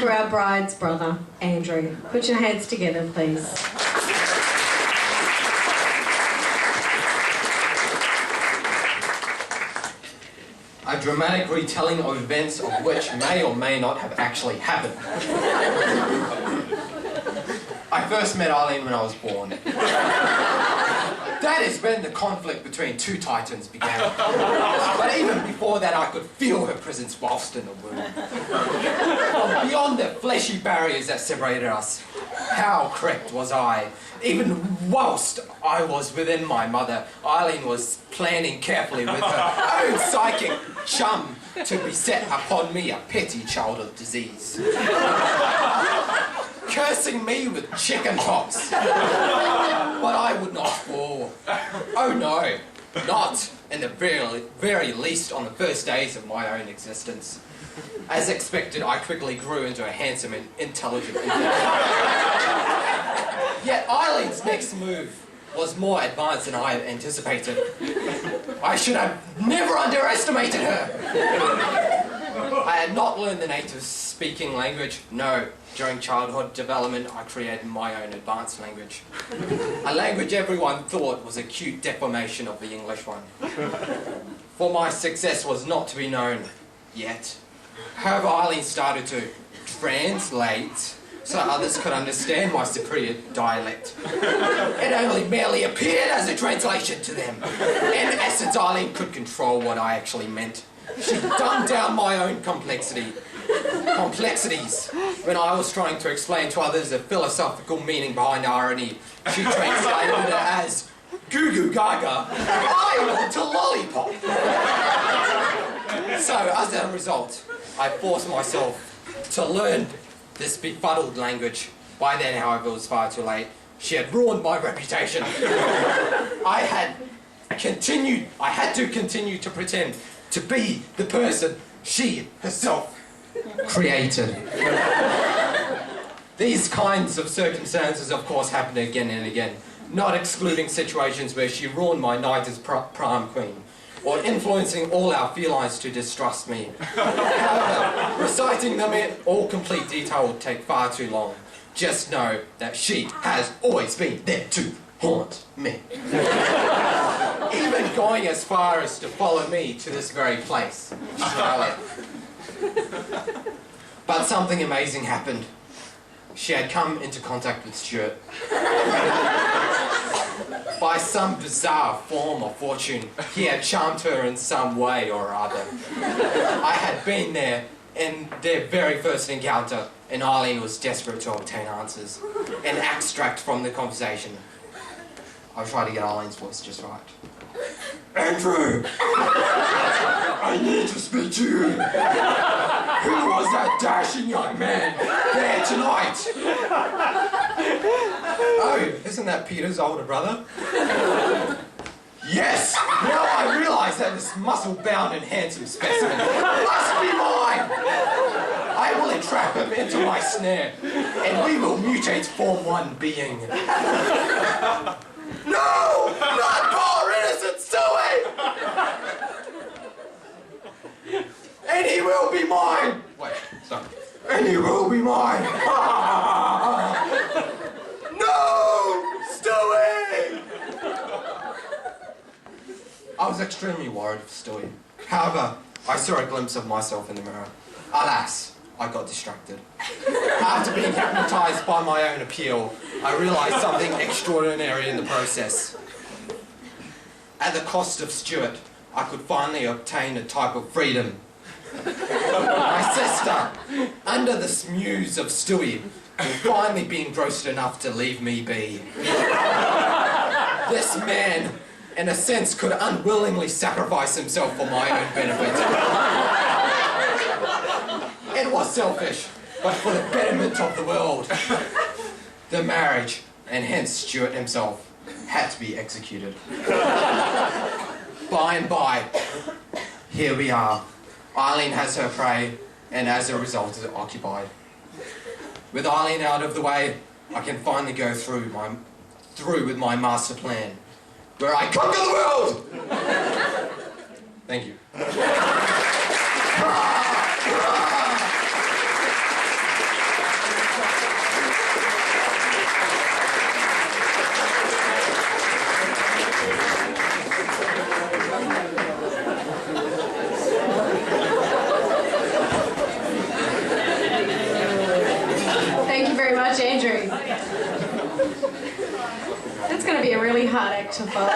for our bride's brother, Andrew. Put your hands together, please. A dramatic retelling of events of which may or may not have actually happened. I first met Eileen when I was born. That is when the conflict between two titans began. But even before that, I could feel her presence whilst in the womb. Beyond the fleshy barriers that separated us, how correct was I? Even whilst I was within my mother, Eileen was planning carefully with her own psychic chum to beset upon me a petty childhood disease. Cursing me with chicken pox. But I would not fall. Oh no, not in the very least on the first days of my own existence. As expected, I quickly grew into a handsome and intelligent individual. Yet Eileen's next move was more advanced than I had anticipated. I should have never underestimated her. I had not learned the native speaking language. No, during childhood development, I created my own advanced language. A language everyone thought was a cute deformation of the English one. For my success was not to be known yet. However, Eileen started to translate so others could understand my superior dialect. It only merely appeared as a translation to them. In essence, Eileen could control what I actually meant. She dumbed down my own complexities when I was trying to explain to others the philosophical meaning behind irony. She translated it as goo goo gaga, I want a lollipop. So as a result, I forced myself to learn this befuddled language. By then, however, it was far too late. She had ruined my reputation. I had to continue to pretend to be the person she herself created. These kinds of circumstances, of course, happened again and again, not excluding situations where she ruined my night as prom queen, or influencing all our felines to distrust me. However, reciting them in all complete detail would take far too long. Just know that she has always been there to haunt me. Even going as far as to follow me to this very place, Charlotte. But something amazing happened. She had come into contact with Stuart. By some bizarre form of fortune, he had charmed her in some way or other. I had been there in their very first encounter, and Eileen was desperate to obtain answers. An extract from the conversation. I'll try to get Eileen's voice just right. Andrew! I need to speak to you. Who was that dashing young man there tonight? Oh, isn't that Peter's older brother? Yes! Now I realise that this muscle-bound and handsome specimen must be mine! I will entrap him into my snare, and we will mutate to form one being. No! Not poor innocent Stewie! And he will be mine! Wait, sorry. And he will be mine! No! Stewie! I was extremely worried for Stewie. However, I saw a glimpse of myself in the mirror. Alas, I got distracted. After being hypnotised by my own appeal, I realised something extraordinary in the process. At the cost of Stuart, I could finally obtain a type of freedom. My sister, under the smooth of Stewie, would finally be engrossed enough to leave me be. This man, in a sense, could unwillingly sacrifice himself for my own benefit. It was selfish, but for the betterment of the world. The marriage, and hence Stuart himself, had to be executed. By and by, here we are. Eileen has her prey, and as a result is occupied. With Eileen out of the way, I can finally go through with my master plan, where I conquer the world! Thank you. very much, Andrew. That's going to be a really hard act to follow.